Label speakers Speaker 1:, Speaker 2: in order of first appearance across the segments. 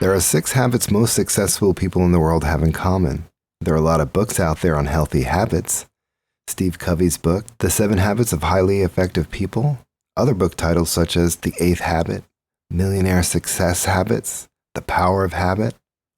Speaker 1: There are 6 habits most successful people in the world have in common. There are a lot of books out there on healthy habits. Steve Covey's book, The 7 Habits of Highly Effective People. Other book titles such as The 8th Habit, Millionaire Success Habits, The Power of Habit.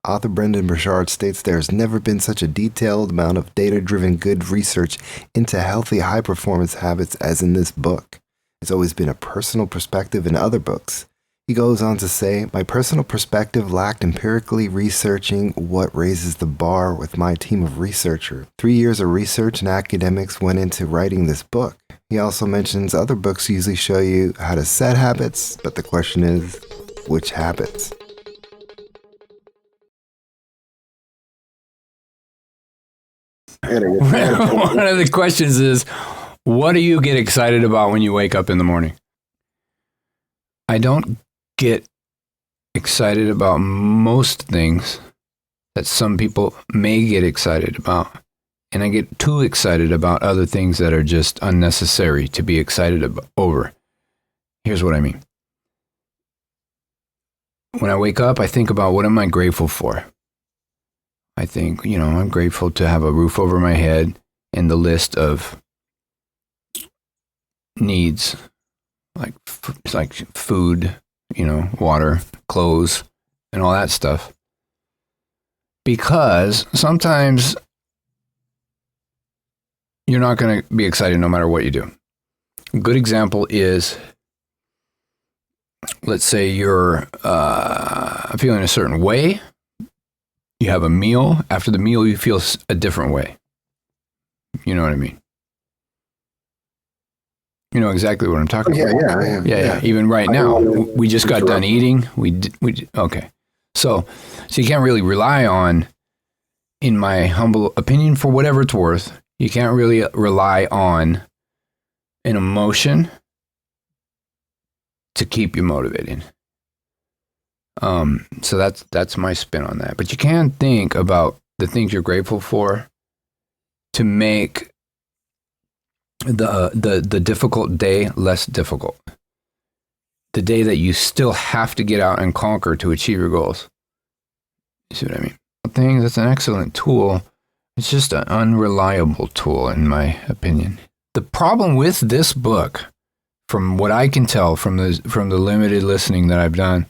Speaker 1: Author Brendon Burchard states there has never been such a detailed amount of data-driven good research into healthy high-performance habits as in this book. It's always been a personal perspective in other books. He goes on to say, my personal perspective lacked empirically researching what raises the bar with my team of researchers. 3 years of research and academics went into writing this book. He also mentions other books usually show you how to set habits, but the question is, which habits?
Speaker 2: One of the questions is, what do you get excited about when you wake up in the morning? I don't get excited about most things that some people may get excited about. And I get too excited about other things that are just unnecessary to be excited over. Here's what I mean. When I wake up, I think about what am I grateful for? I think, I'm grateful to have a roof over my head and the list of needs, like food, water, clothes, and all that stuff. Because sometimes you're not going to be excited no matter what you do. A good example is, let's say you're feeling a certain way. You have a meal. After the meal, you feel a different way. You know what I mean? You know exactly what I'm talking about. Yeah. Even right now, we just got done eating. Okay. So you can't really rely on, in my humble opinion, for whatever it's worth, you can't really rely on an emotion to keep you motivated. So that's my spin on that. But you can think about the things you're grateful for to make the difficult day less difficult. The day that you still have to get out and conquer to achieve your goals. You see what I mean? That's an excellent tool. It's just an unreliable tool, in my opinion. The problem with this book, from what I can tell from the limited listening that I've done,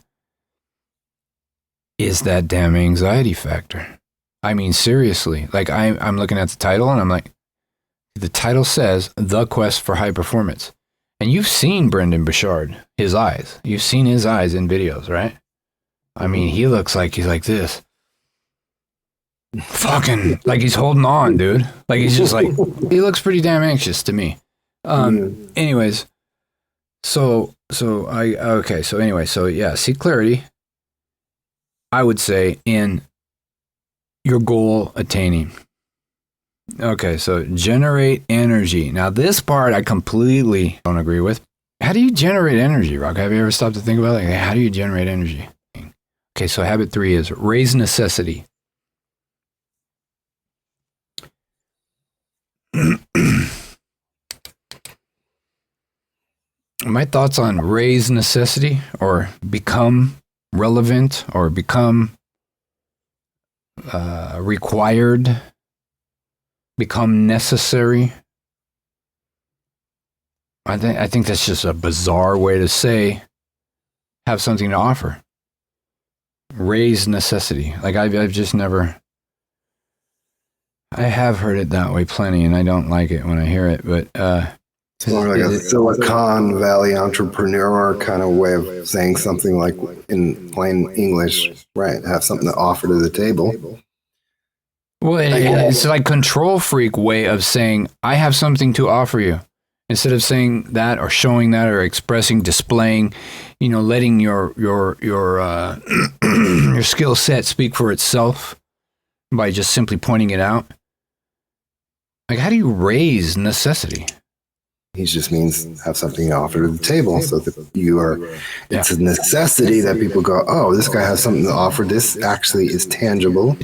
Speaker 2: is that damn anxiety factor. I mean, seriously. Like, I'm looking at the title and I'm like, the title says, The Quest for High Performance. And you've seen Brendon Burchard, his eyes. You've seen his eyes in videos, right? I mean, he looks like he's like this. Fucking, like he's holding on, dude. Like he's just like, he looks pretty damn anxious to me. Anyways, so seek clarity, I would say, in your goal attaining. Okay, so generate energy. Now, this part I completely don't agree with. How do you generate energy, Rock? Have you ever stopped to think about it? Like, how do you generate energy? Okay, so habit 3 is raise necessity. My thoughts on raise necessity, or become relevant, or become required, become necessary. I think that's just a bizarre way to say have something to offer. Raise necessity. Like I've just never. I have heard it that way plenty, and I don't like it when I hear it. But
Speaker 1: it's more like a Silicon Valley entrepreneur kind of way of saying something, like in plain English, right? Have something to offer to the table.
Speaker 2: Well, it's like control freak way of saying, I have something to offer you. Instead of saying that or showing that or expressing, displaying, letting your your skill set speak for itself by just simply pointing it out. Like, how do you raise necessity?
Speaker 1: He just means have something to offer to the table, so that it's a necessity that people go, oh, this guy has something to offer. This actually is tangible.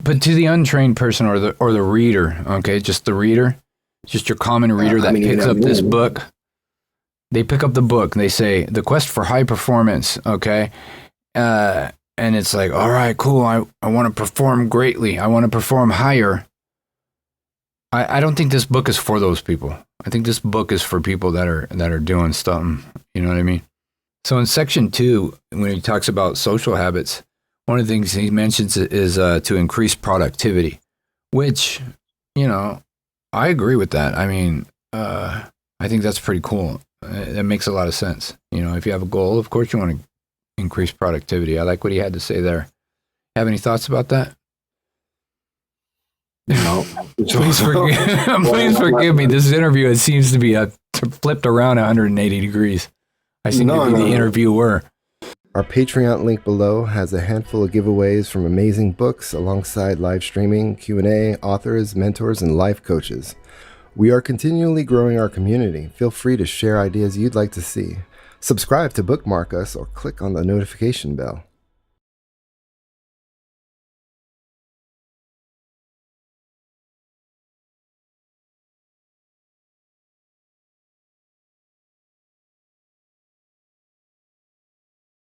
Speaker 2: But to the untrained person or the reader, okay, just the reader, just your common reader that picks up this book, they pick up the book and they say, The Quest for High Performance, okay? and it's like, all right, cool. I want to perform greatly. I want to perform higher. I don't think this book is for those people. I think this book is for people that are doing something. You know what I mean? So in section 2, when he talks about social habits, one of the things he mentions is to increase productivity, which, you know, I agree with that. I mean, I think that's pretty cool. That makes a lot of sense. You know, if you have a goal, of course you want to increase productivity. I like what he had to say there. Have any thoughts about that?
Speaker 1: No.
Speaker 2: Please forgive me. This interview, it seems to be flipped around 180 degrees. I seem to be the interviewer.
Speaker 1: Our Patreon link below has a handful of giveaways from amazing books alongside live streaming, Q&A, authors, mentors, and life coaches. We are continually growing our community. Feel free to share ideas you'd like to see. Subscribe to bookmark us or click on the notification bell.